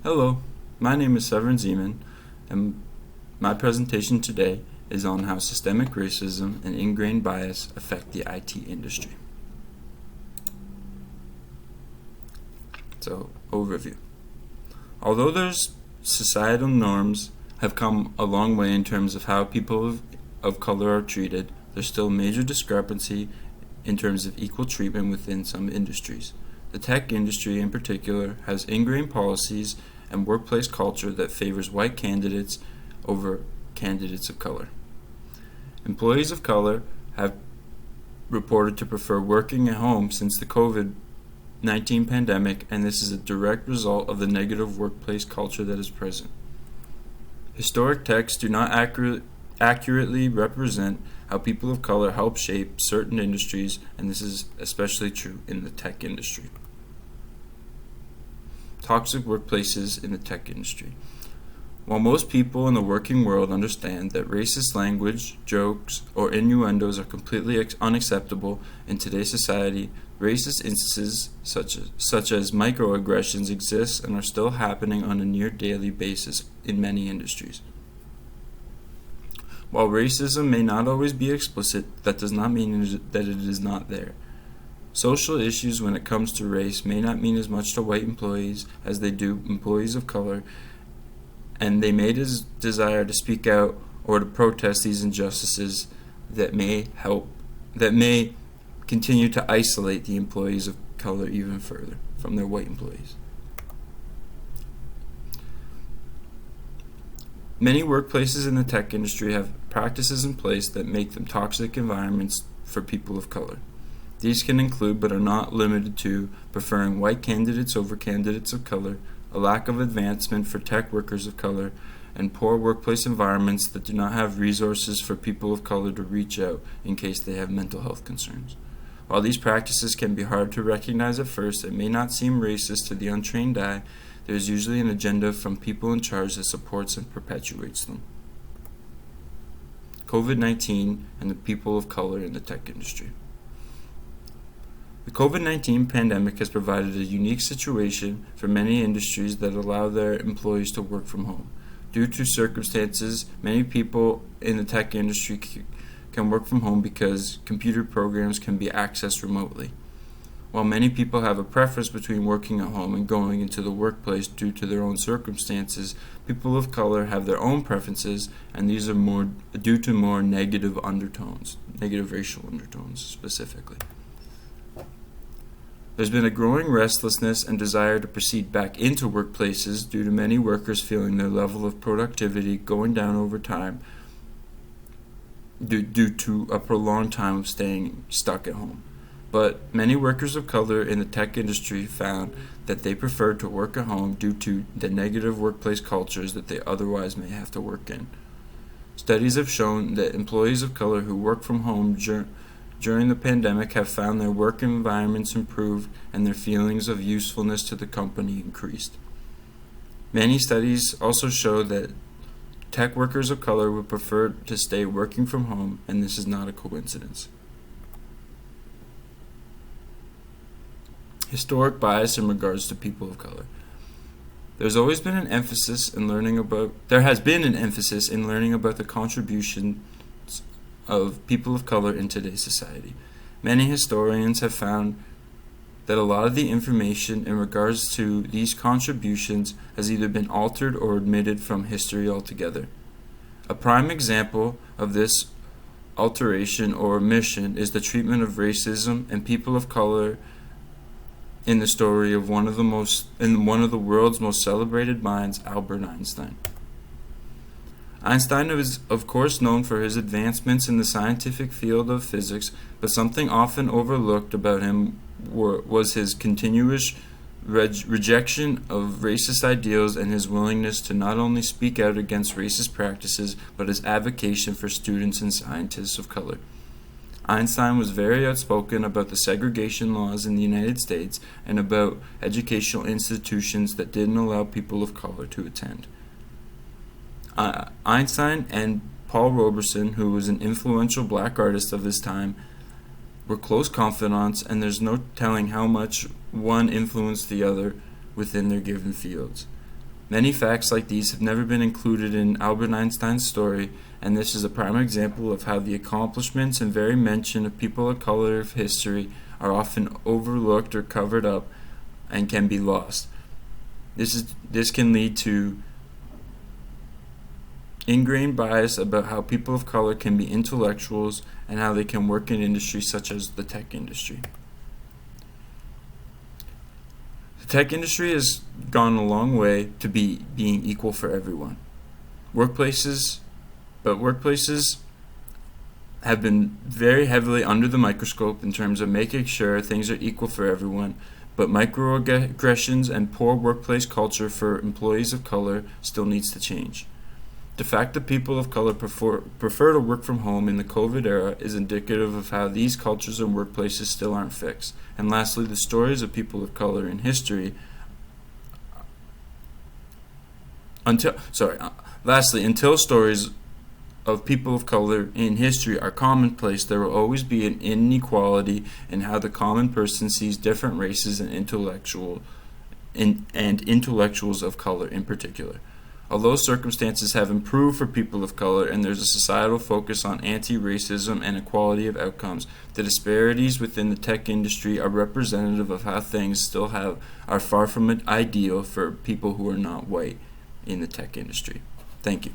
Hello, my name is Severin Zeman, and my presentation today is on how systemic racism and ingrained bias affect the IT industry. So, overview. Although there's societal norms have come a long way in terms of how people of color are treated, there's still major discrepancy in terms of equal treatment within some industries. The tech industry in particular has ingrained policies and workplace culture that favors white candidates over candidates of color. Employees of color have reported to prefer working at home since the COVID-19 pandemic, and this is a direct result of the negative workplace culture that is present. Historic texts do not accurately represent how people of color help shape certain industries, and this is especially true in the tech industry. Toxic workplaces in the tech industry. While most people in the working world understand that racist language, jokes, or innuendos are completely unacceptable in today's society, racist instances such as microaggressions exist and are still happening on a near daily basis in many industries. While racism may not always be explicit, that does not mean that it is not there. Social issues when it comes to race may not mean as much to white employees as they do employees of color, and they may desire to speak out or to protest these injustices that may continue to isolate the employees of color even further from their white employees. Many workplaces in the tech industry have practices in place that make them toxic environments for people of color. These can include, but are not limited to, preferring white candidates over candidates of color, a lack of advancement for tech workers of color, and poor workplace environments that do not have resources for people of color to reach out in case they have mental health concerns. While these practices can be hard to recognize at first and may not seem racist to the untrained eye, there is usually an agenda from people in charge that supports and perpetuates them. COVID-19 and the people of color in the tech industry. The COVID-19 pandemic has provided a unique situation for many industries that allow their employees to work from home. Due to circumstances, many people in the tech industry can work from home because computer programs can be accessed remotely. While many people have a preference between working at home and going into the workplace due to their own circumstances, people of color have their own preferences, and these are more due to more negative racial undertones specifically. There's been a growing restlessness and desire to proceed back into workplaces due to many workers feeling their level of productivity going down over time due to a prolonged time of staying stuck at home. But many workers of color in the tech industry found that they preferred to work at home due to the negative workplace cultures that they otherwise may have to work in. Studies have shown that employees of color who work from home during the pandemic have found their work environments improved and their feelings of usefulness to the company increased. Many studies also show that tech workers of color would prefer to stay working from home, and this is not a coincidence. Historic bias in regards to people of color. There has been an emphasis in learning about the contributions of people of color in today's society. Many historians have found that a lot of the information in regards to these contributions has either been altered or omitted from history altogether. A prime example of this alteration or omission is the treatment of racism and people of color in the story of one of the world's most celebrated minds, Albert Einstein. Einstein is, of course, known for his advancements in the scientific field of physics, but something often overlooked about him was his continuous rejection of racist ideals and his willingness to not only speak out against racist practices, but his advocacy for students and scientists of color. Einstein was very outspoken about the segregation laws in the United States and about educational institutions that didn't allow people of color to attend. Einstein and Paul Robeson, who was an influential black artist of his time, were close confidants, and there's no telling how much one influenced the other within their given fields. Many facts like these have never been included in Albert Einstein's story, and this is a prime example of how the accomplishments and very mention of people of color of history are often overlooked or covered up and can be lost. This can lead to ingrained bias about how people of color can be intellectuals and how they can work in industries such as the tech industry. The tech industry has gone a long way to being equal for everyone. Workplaces have been very heavily under the microscope in terms of making sure things are equal for everyone, but microaggressions and poor workplace culture for employees of color still needs to change. The fact that people of color prefer to work from home in the COVID era is indicative of how these cultures and workplaces still aren't fixed. And lastly, the stories of people of color in history until stories of people of color in history are commonplace, there will always be an inequality in how the common person sees different races and intellectuals of color in particular. Although circumstances have improved for people of color and there's a societal focus on anti-racism and equality of outcomes, the disparities within the tech industry are representative of how things still are far from ideal for people who are not white in the tech industry. Thank you.